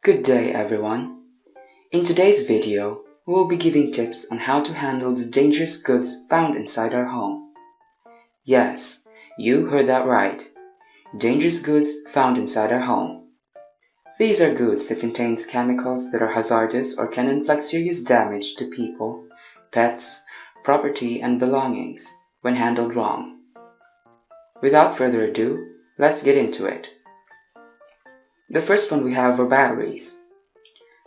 Good day everyone. In today's video, we will be giving tips on how to handle the dangerous goods found inside our home. Yes, you heard that right. Dangerous goods found inside our home. These are goods that contain chemicals that are hazardous or can inflict serious damage to people, pets, property, and belongings when handled wrong. Without further ado, let's get into it. The first one we have are batteries.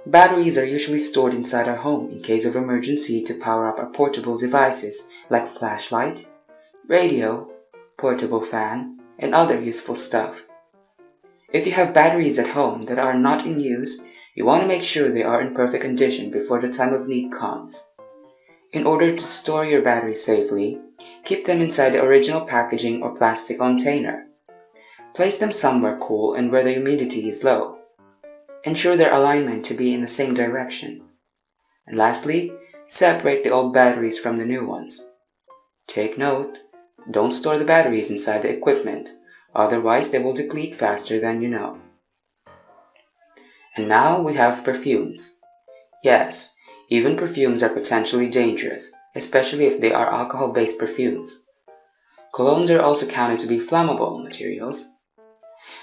Batteries are usually stored inside our home in case of emergency to power up our portable devices like flashlight, radio, portable fan, and other useful stuff. If you have batteries at home that are not in use, you want to make sure they are in perfect condition before the time of need comes. In order to store your batteries safely, keep them inside the original packaging or plastic container. Place them somewhere cool and where the humidity is low. Ensure their alignment to be in the same direction. And lastly, separate the old batteries from the new ones. Take note, don't store the batteries inside the equipment, otherwise they will deplete faster than you know. And now we have perfumes. Yes, even perfumes are potentially dangerous, especially if they are alcohol-based perfumes. Colognes are also counted to be flammable materials.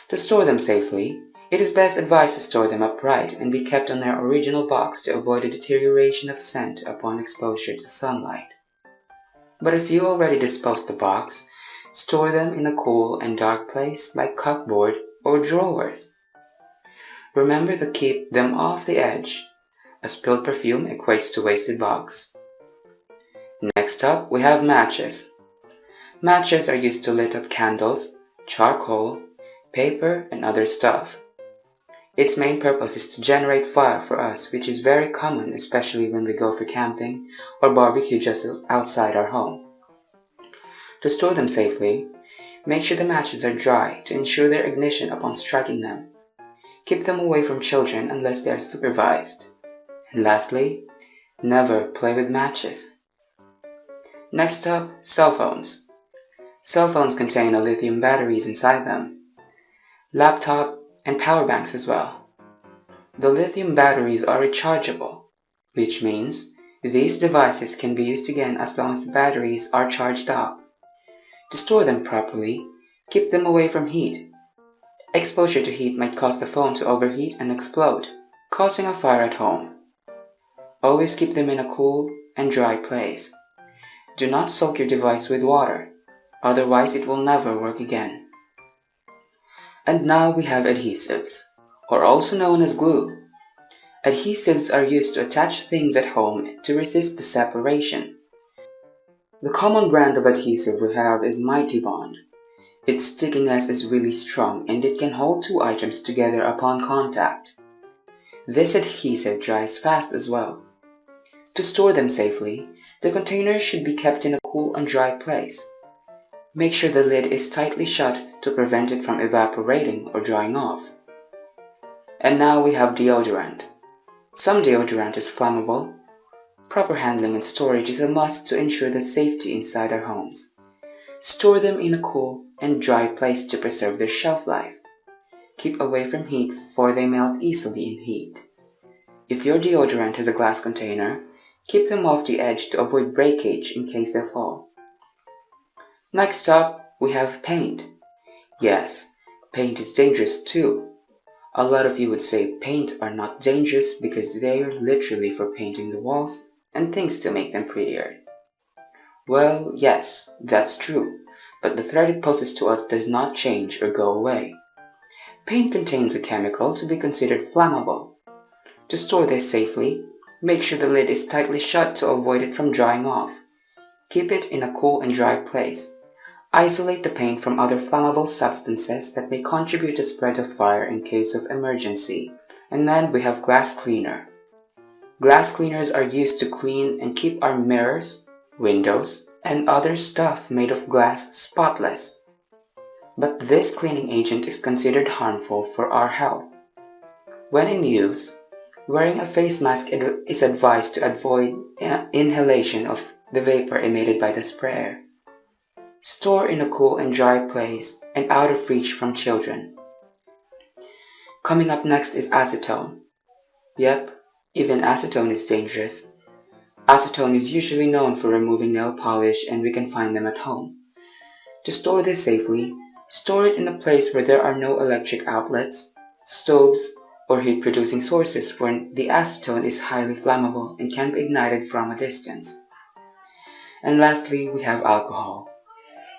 To store them safely, it is best advised to store them upright and be kept on their original box to avoid the deterioration of scent upon exposure to sunlight. But if you already disposed the box, store them in a cool and dark place like cupboard or drawers. Remember to keep them off the edge. A spilled perfume equates to wasted box. Next up, we have matches. Matches are used to lit up candles, charcoal, paper, and other stuff. Its main purpose is to generate fire for us, which is very common especially when we go for camping or barbecue just outside our home. To store them safely, make sure the matches are dry to ensure their ignition upon striking them. Keep them away from children unless they are supervised. And lastly, never play with matches. Next up, cell phones. Cell phones contain lithium batteries inside them. Laptop and power banks as well. The lithium batteries are rechargeable, which means these devices can be used again as long as the batteries are charged up. To store them properly, keep them away from heat. Exposure to heat might cause the phone to overheat and explode, causing a fire at home. Always keep them in a cool and dry place. Do not soak your device with water, otherwise it will never work again. And now we have adhesives, or also known as glue. Adhesives are used to attach things at home to resist the separation. The common brand of adhesive we have is Mighty Bond. Its stickiness is really strong and it can hold two items together upon contact. This adhesive dries fast as well. To store them safely, the containers should be kept in a cool and dry place. Make sure the lid is tightly shut to prevent it from evaporating or drying off. And now we have deodorant. Some deodorant is flammable. Proper handling and storage is a must to ensure the safety inside our homes. Store them in a cool and dry place to preserve their shelf life. Keep away from heat for they melt easily in heat. If your deodorant has a glass container, keep them off the edge to avoid breakage in case they fall. Next up, we have paint. Yes, paint is dangerous too. A lot of you would say paint are not dangerous because they are literally for painting the walls and things to make them prettier. Well, yes, that's true, but the threat it poses to us does not change or go away. Paint contains a chemical to be considered flammable. To store this safely, make sure the lid is tightly shut to avoid it from drying off. Keep it in a cool and dry place. Isolate the paint from other flammable substances that may contribute to spread of fire in case of emergency. And then we have glass cleaner. Glass cleaners are used to clean and keep our mirrors, windows, and other stuff made of glass spotless. But this cleaning agent is considered harmful for our health. When in use, wearing a face mask is advised to avoid inhalation of the vapor emitted by the sprayer. Store in a cool and dry place and out of reach from children. Coming up next is acetone. Yep, even acetone is dangerous. Acetone is usually known for removing nail polish and we can find them at home. To store this safely, store it in a place where there are no electric outlets, stoves, or heat-producing sources, for the acetone is highly flammable and can be ignited from a distance. And lastly, we have alcohol.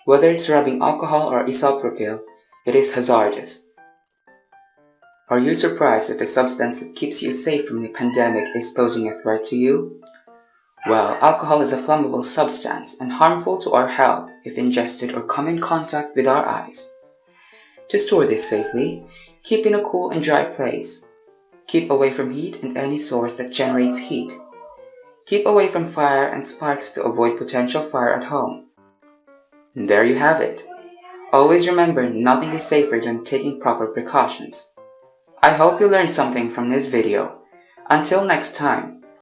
Whether it's rubbing alcohol or isopropyl, it is hazardous. Are you surprised that the substance that keeps you safe from the pandemic is posing a threat to you? Well, alcohol is a flammable substance and harmful to our health if ingested or come in contact with our eyes. To store this safely, keep in a cool and dry place. Keep away from heat and any source that generates heat. Keep away from fire and sparks to avoid potential fire at home. And there you have it. Always remember, nothing is safer than taking proper precautions. I hope you learned something from this video. Until next time,